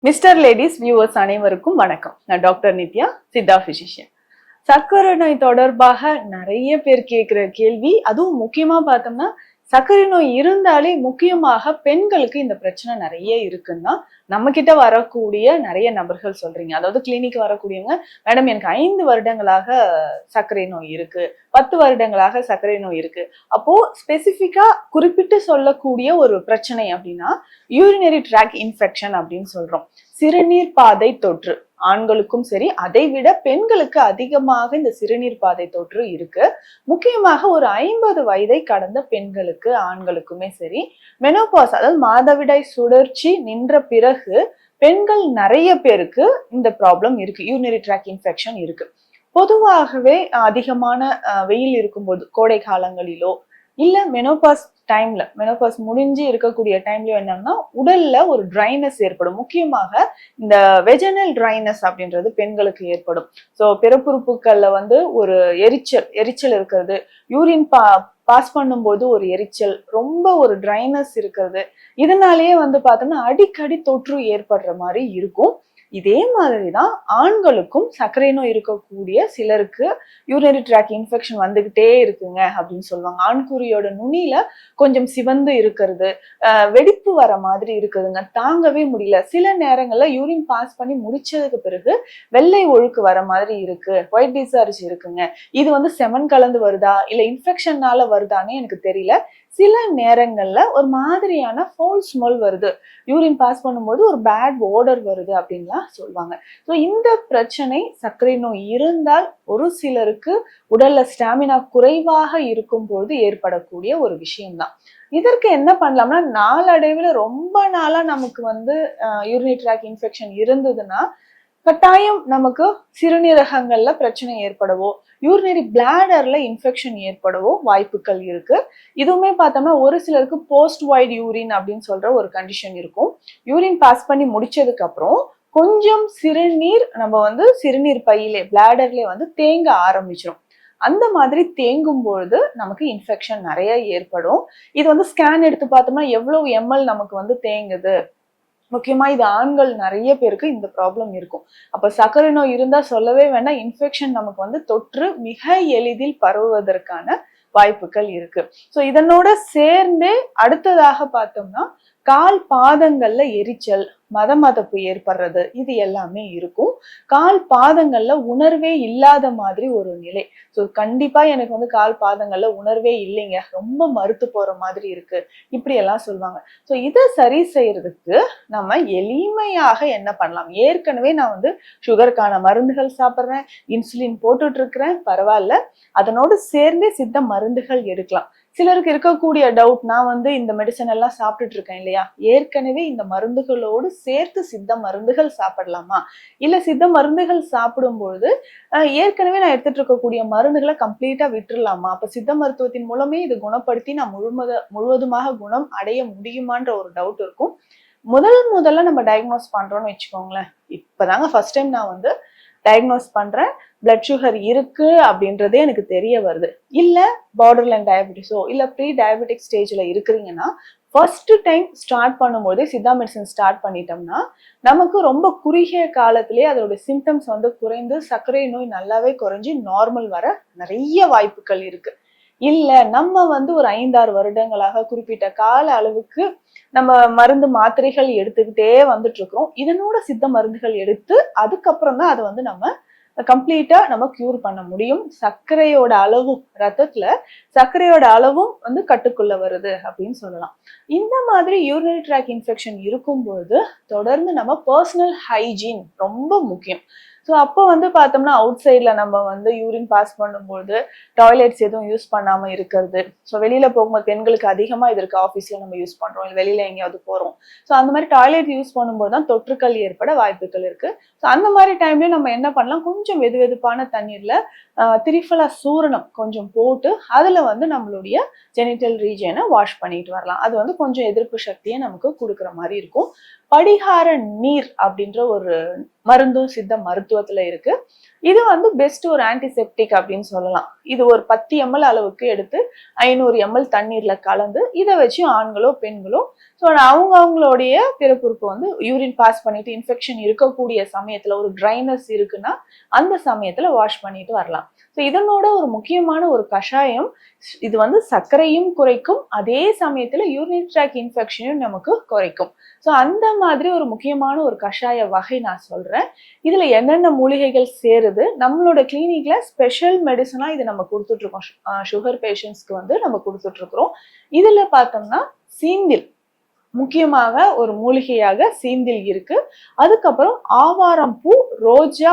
Mister ladies viewers அனைவருக்கும் வணக்கம். நான் டாக்டர் நித்யா, சித்தா பிசிஷியன். சர்க்கரை நோய் தொடர்பாக நிறைய பேர் கேட்கிற கேள்வி, அதுவும் முக்கியமா பார்த்தோம்னா சர்க்கரை நோய் இருந்தாலே முக்கியமாக பெண்களுக்கு இந்த பிரச்சனை நிறைய இருக்குன்னா நம்ம கிட்ட வரக்கூடிய நிறைய நபர்கள் சொல்றீங்க. அதாவது கிளினிக் வரக்கூடியவங்க, மேடம் எனக்கு 5 வருடங்களாக சர்க்கரை நோய் இருக்கு, 10 வருடங்களாக சர்க்கரை நோய் இருக்கு. அப்போ ஸ்பெசிபிக்கா குறிப்பிட்டு சொல்லக்கூடிய ஒரு பிரச்சனை அப்படின்னா யூரினரி ட்ராக் இன்ஃபெக்ஷன் அப்படின்னு சொல்றோம். சிறுநீர் பாதை தொற்று ஆண்களுக்கும் சரி, அதை விட பெண்களுக்கு அதிகமாக இந்த சிறுநீர் பாதை தொற்று இருக்கு. முக்கியமாக ஒரு 50 வயதை கடந்த பெண்களுக்கு, ஆண்களுக்குமே சரி, மெனோபாஸ் அதாவது மாதவிடாய் சுழற்சி நின்ற பிறகு பெண்கள் நிறைய பேருக்கு இந்த ப்ராப்ளம் இருக்கு, யூரினரி ட்ராக் இன்ஃபெக்ஷன் இருக்கு. பொதுவாகவே அதிகமான வெயில் இருக்கும்போது, கோடை காலங்களிலோ இல்ல மெனோபாஸ் முடிஞ்சு இருக்கக்கூடிய டைம்லயோ என்னன்னா உடல்ல ஒரு ட்ரைனஸ் ஏற்படும். முக்கியமாக இந்த வெஜனல் ட்ரைனஸ் அப்படின்றது பெண்களுக்கு ஏற்படும். ஸோ பிறப்புறுப்புகள்ல ஒரு எரிச்சல் இருக்கிறது, யூரின் பாஸ் பண்ணும்போது ஒரு எரிச்சல், ரொம்ப ஒரு ட்ரைனஸ் இருக்கிறது. இதனாலேயே பார்த்தோம்னா அடிக்கடி தொற்று ஏற்படுற மாதிரி இருக்கும். இதே மாதிரிதான் ஆண்களுக்கும் சர்க்கரை நோய் இருக்கக்கூடிய சிலருக்கு யூரினரி ட்ராக் இன்ஃபெக்ஷன் வந்துகிட்டே இருக்குங்க அப்படின்னு சொல்லுவாங்க. ஆண்குறியோட நுனியில கொஞ்சம் சிவந்து இருக்கிறது, வெடிப்பு வர மாதிரி இருக்குதுங்க, தாங்கவே முடியல. சில நேரங்கள்ல யூரின் பாஸ் பண்ணி முடிச்சதுக்கு பிறகு வெள்ளை ஒழுக்கு வர மாதிரி இருக்கு, ஒயிட் டிஸ்சார்ஜ் இருக்குங்க. இது செமன் கலந்து வருதா இல்ல இன்ஃபெக்ஷன்னால வருதான்னு எனக்கு தெரியல. சில நேரங்கள்ல ஒரு மாதிரியான ஃபவுல் ஸ்மெல் வருது, யூரின் பாஸ் பண்ணும்போது ஒரு பேட் ஓடர் வருது அப்படின்லாம் சொல்லுவாங்க. ஸோ இந்த பிரச்சனை சர்க்கரை நோய் இருந்தால் ஒரு சிலருக்கு உடல்ல ஸ்டாமினா குறைவாக இருக்கும் போது ஏற்படக்கூடிய ஒரு விஷயம்தான். இதற்கு என்ன பண்ணலாம்னா, நாளடைவில் ரொம்ப நாளா நமக்கு யூரினரி ட்ராக் இன்ஃபெக்ஷன் இருந்ததுன்னா கட்டாயம் நமக்கு சிறுநீரகங்கள்ல பிரச்சனை ஏற்படவோ, யூரினரி பிளாடர்ல இன்ஃபெக்ஷன் ஏற்படவோ வாய்ப்புகள் இருக்கு. இதுவுமே பார்த்தோம்னா ஒரு சிலருக்கு போஸ்ட் வைட் யூரின் அப்படின்னு சொல்ற ஒரு கண்டிஷன் இருக்கும். யூரின் பாஸ் பண்ணி முடிச்சதுக்கு அப்புறம் கொஞ்சம் சிறுநீர் நம்ம சிறுநீர் பையிலே பிளாடர்ல தேங்க ஆரம்பிச்சிடும். அந்த மாதிரி தேங்கும் பொழுது நமக்கு இன்ஃபெக்ஷன் நிறைய ஏற்படும். இது ஸ்கேன் எடுத்து பார்த்தோம்னா எவ்வளவு எம்எல் நமக்கு தேங்குது. முக்கியமா இது ஆண்கள் நிறைய பேருக்கு இந்த ப்ராப்ளம் இருக்கும். அப்ப சர்க்கரை நோய் இருந்தா சொல்லவே வேண்டாம், இன்ஃபெக்ஷன் நமக்கு தொற்று மிக எளிதில் பரவுவதற்கான வாய்ப்புகள் இருக்கு. ஸோ இதனோட சேர்ந்தே அடுத்ததாக பார்த்தோம்னா கால் பாதங்கள்ல எரிச்சல், மதமதப்பு ஏற்படுறது, இது எல்லாமே இருக்கும். கால் பாதங்கள்ல உணர்வே இல்லாத மாதிரி ஒரு நிலை. ஸோ கண்டிப்பா எனக்கு கால் பாதங்கள்ல உணர்வே இல்லைங்க, ரொம்ப மறுத்து போற மாதிரி இருக்கு, இப்படி எல்லாம் சொல்லுவாங்க. ஸோ இதை சரி செய்யறதுக்கு நம்ம எளிமையாக என்ன பண்ணலாம்? ஏற்கனவே நான் சுகருக்கான மருந்துகள் சாப்பிட்றேன், இன்சுலின் போட்டுட்டு இருக்கிறேன், பரவாயில்ல. அதனோடு சேர்ந்தே சித்த மருந்துகள் எடுக்கலாம். சிலருக்கு இருக்கக்கூடிய டவுட், நான் இந்த மெடிசன் எல்லாம் சாப்பிட்டுட்டு இருக்கேன் இல்லையா, ஏற்கனவே இந்த மருந்துகளோடு சேர்த்து சித்த மருந்துகள் சாப்பிடலாமா, இல்ல சித்த மருந்துகள் சாப்பிடும்போது ஏற்கனவே நான் எடுத்துட்டு இருக்கக்கூடிய மருந்துகளை கம்ப்ளீட்டா விட்டுறலாமா, அப்ப சித்த மருத்துவத்தின் மூலமே இது குணப்படுத்தி நான் முழுவதுமாக குணம் அடைய முடியுமான்ற ஒரு டவுட் இருக்கும். முதல்ல நம்ம டயக்னோஸ் பண்றோம்னு வச்சுக்கோங்களேன். இப்பதாங்க ஃபர்ஸ்ட் டைம் நான் டயக்னோஸ் பண்றேன், பிளட் சுகர் இருக்கு அப்படின்றதே எனக்கு தெரிய வருது. இல்ல பார்டர் லைன் டயபெட்டிஸோ இல்ல ப்ரீ டயபெட்டிக் ஸ்டேஜ்ல இருக்கிறீங்கன்னா ஃபர்ஸ்ட் டைம் ஸ்டார்ட் பண்ணும்போதே சித்தா மெடிசன் ஸ்டார்ட் பண்ணிட்டோம்னா நமக்கு ரொம்ப குறுகிய காலத்திலேயே அதோட சிம்டம்ஸ் குறைந்து சர்க்கரை நோய் நல்லாவே குறைஞ்சி நார்மல் வர நிறைய வாய்ப்புகள் இருக்கு. இல்ல நம்ம ஒரு 5-6 வருடங்களாக குறிப்பிட்ட கால அளவுக்கு நம்ம மருந்து மாத்திரைகள் எடுத்துக்கிட்டே வந்துட்டு இருக்கிறோம், இதனோட சித்த மருந்துகள் எடுத்து அதுக்கப்புறம் தான் அதை நம்ம கம்ப்ளீட்டா நம்ம கியூர் பண்ண முடியும். சர்க்கரையோட அளவும் ரத்தத்துல சர்க்கரையோட அளவும் கட்டுக்குள்ள வருது அப்படின்னு சொல்லலாம். இந்த மாதிரி யூரினரி ட்ராக் இன்ஃபெக்ஷன் இருக்கும்போது தொடர்ந்து நம்ம பர்சனல் ஹைஜீன் ரொம்ப முக்கியம். ஸோ அப்போ பார்த்தோம்னா அவுட் சைட்ல நம்ம யூரின் பாஸ் பண்ணும்போது டாய்லெட்ஸ் எதுவும் யூஸ் பண்ணாம இருக்கிறது. ஸோ வெளியில போகும்போது பெண்களுக்கு அதிகமா இது இருக்கு, ஆஃபீஸ்ல நம்ம யூஸ் பண்றோம், இல்லை வெளியில எங்கேயாவது போறோம். ஸோ அந்த மாதிரி டாய்லெட் யூஸ் பண்ணும்போது தான் தொற்றுக்கள் ஏற்பட வாய்ப்புகள் இருக்கு. ஸோ அந்த மாதிரி டைம்ல நம்ம என்ன பண்ணலாம், கொஞ்சம் வெதுவெதுப்பான தண்ணீர்ல திரிஃபலா சூரணம் கொஞ்சம் போட்டு அதுல நம்மளுடைய ஜெனிட்டல் ரீஜனை வாஷ் பண்ணிட்டு வரலாம். அது கொஞ்சம் எதிர்ப்பு சக்தியை நமக்கு கொடுக்குற மாதிரி இருக்கும். படிகார நீர் அப்படின்ற ஒரு மருந்தும் சித்த மருத்துவத்துல இருக்கு. இது பெஸ்ட் ஒரு ஆன்டிசெப்டிக் அப்படின்னு சொல்லலாம். இது ஒரு 10 ml அளவுக்கு எடுத்து 500 ml தண்ணீர்ல கலந்து இதை வச்சு ஆண்களோ பெண்களோ ஸோ அவங்களுடைய பிறப்புறுப்பு வந்து யூரின் பாஸ் பண்ணிட்டு இன்ஃபெக்ஷன் இருக்கக்கூடிய சமயத்துல ஒரு ட்ரைனஸ் இருக்குன்னா அந்த சமயத்துல வாஷ் பண்ணிட்டு வரலாம். ஸோ இதனோட ஒரு முக்கியமான ஒரு கஷாயம், இது வந்து சர்க்கரையும் குறைக்கும், அதே சமயத்துல யூரினரி ட்ராக் இன்ஃபெக்ஷனையும் நமக்கு குறைக்கும். ஸோ அந்த மாதிரி ஒரு முக்கியமான ஒரு கஷாய வகை நான் சொல்றேன். இதுல என்னென்ன மூலிகைகள் சேருது, நம்மளோட கிளினிக்ல ஸ்பெஷல் மெடிசனா இது நம்ம கொடுத்துட்டு இருக்கோம். சுகர் பேஷண்ட்ஸ்க்கு வந்து நம்ம கொடுத்துட்டு இருக்கிறோம். இதுல பார்த்தோம்னா சீந்தில் முக்கியமாக ஒரு மூலிகையாக சீந்தில் இருக்கு. அதுக்கப்புறம் ஆவாரம் பூ, ரோஜா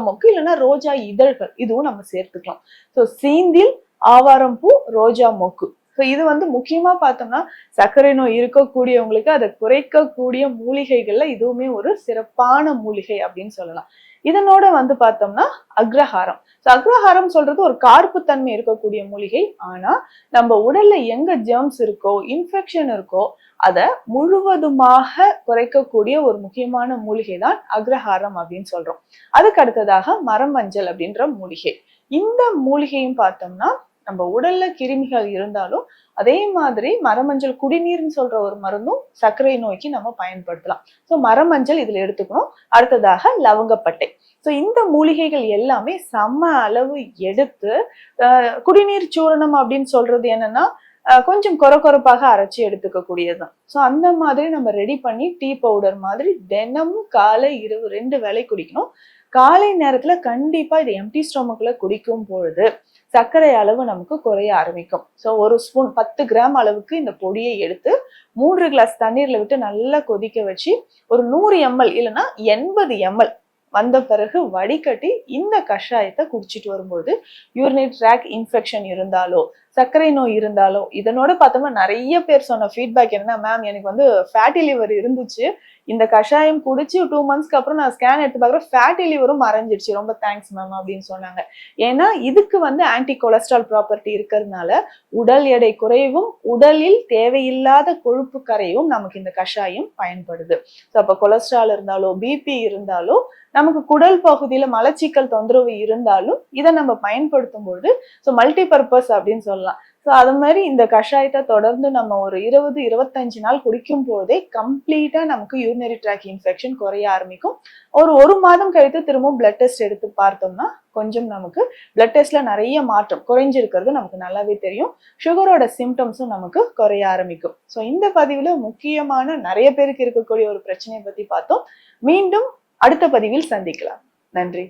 மொக்கு இல்லைன்னா ரோஜா இதழ்கள் இதுவும் நம்ம சேர்த்துக்கலாம். ஸோ சீந்தில், ஆவாரம் பூ, ரோஜா மொக்கு. ஸோ இது வந்து முக்கியமா பார்த்தோம்னா சர்க்கரை நோய் இருக்கக்கூடியவங்களுக்கு அதை குறைக்கக்கூடிய மூலிகைகள்ல இதுவுமே ஒரு சிறப்பான மூலிகை அப்படின்னு சொல்லலாம். இதனோட வந்து பார்த்தோம்னா அக்ரஹாரம். அக்ரஹாரம் சொல்றது ஒரு கார்ப்பு தன்மை இருக்கக்கூடிய மூலிகை. ஆனா நம்ம உடல்ல எங்க ஜெர்ம்ஸ் இருக்கோ, இன்ஃபெக்ஷன் இருக்கோ, அதை முழுவதுமாக குறைக்கக்கூடிய ஒரு முக்கியமான மூலிகை தான் அக்ரஹாரம் அப்படின்னு சொல்றோம். அதுக்கு அடுத்ததாக மரமஞ்சள் அப்படின்ற மூலிகை. இந்த மூலிகையும் பார்த்தோம்னா நம்ம உடல்ல கிருமிகள் இருந்தாலும் அதே மாதிரி மரமஞ்சள் குடிநீர்னு சொல்ற ஒரு மருந்தும் சர்க்கரை நோய்க்கு நம்ம பயன்படுத்தலாம். ஸோ மரமஞ்சள் இதுல எடுத்துக்கணும். அடுத்ததாக லவங்கப்பட்டை. ஸோ இந்த மூலிகைகள் எல்லாமே சம அளவு எடுத்து குடிநீர் சூரணம் அப்படின்னு சொல்றது என்னன்னா கொஞ்சம் கொரப்பாக அரைச்சி எடுத்துக்க கூடியதுதான். ஸோ அந்த மாதிரி நம்ம ரெடி பண்ணி டீ பவுடர் மாதிரி தினமும் காலை இரவு 2 வேளை குடிக்கணும். காலை நேரத்துல கண்டிப்பா இது எம்டி ஸ்டொமக்ல குடிக்கும் பொழுது சர்க்கரை அளவு நமக்கு குறைய ஆரம்பிக்கும். ஸோ ஒரு ஸ்பூன் 10 கிராம் அளவுக்கு இந்த பொடியை எடுத்து 3 கிளாஸ் தண்ணீர்ல விட்டு நல்லா கொதிக்க வச்சு ஒரு 100 ml இல்லைன்னா 80 ml வந்த பிறகு வடிகட்டி இந்த கஷாயத்தை குடிச்சிட்டு வரும்போது யூரினரி ட்ராக் இன்ஃபெக்ஷன் இருந்தாலோ, சர்க்கரை நோய் இருந்தாலோ, இதனோட பார்த்தோம்னா நிறைய பேர் சொன்ன ஃபீட்பேக் என்னன்னா, மேம் எனக்கு வந்து ஃபேட்டி லிவர் இருந்துச்சு, இந்த கஷாயம் குடிச்சு 2 மந்த்ஸ்க்கு அப்புறம் நான் ஸ்கேன் எடுத்து பார்க்குறேன், ஃபேட்டி லிவரும் மறைஞ்சிடுச்சு, ரொம்ப தேங்க்ஸ் மேம் அப்படின்னு சொன்னாங்க. ஏன்னா இதுக்கு வந்து ஆன்டி கொலஸ்ட்ரால் ப்ராப்பர்ட்டி இருக்கிறதுனால உடல் எடை குறைவும் உடலில் தேவையில்லாத கொழுப்பு கரையும் நமக்கு இந்த கஷாயம் பயன்படுது. ஸோ அப்போ கொலஸ்ட்ரால் இருந்தாலோ, பிபி இருந்தாலோ, நமக்கு குடல் பகுதியில மலச்சிக்கல் தொந்தரவு இருந்தாலும் இதை நம்ம பயன்படுத்தும் பொழுது ஸோ மல்டி பர்பஸ் அப்படின்னு சொல்லலாம். ஸோ அது மாதிரி இந்த கஷாயத்தை தொடர்ந்து நம்ம ஒரு 20-25 நாள் குடிக்கும் போதே கம்ப்ளீட்டா நமக்கு யூரினரி ட்ராக் இன்ஃபெக்ஷன் குறைய ஆரம்பிக்கும். ஒரு மாதம் கழித்து திரும்பவும் பிளட் டெஸ்ட் எடுத்து பார்த்தோம்னா கொஞ்சம் நமக்கு பிளட் டெஸ்ட்ல நிறைய மாற்றம் குறைஞ்சிருக்கிறது நமக்கு நல்லாவே தெரியும். சுகரோட சிம்டம்ஸும் நமக்கு குறைய ஆரம்பிக்கும். ஸோ இந்த பதிவுல முக்கியமான நிறைய பேருக்கு இருக்கக்கூடிய ஒரு பிரச்சனையை பத்தி பார்த்தோம். மீண்டும் அடுத்த பதிவில் சந்திக்கலாம். நன்றி.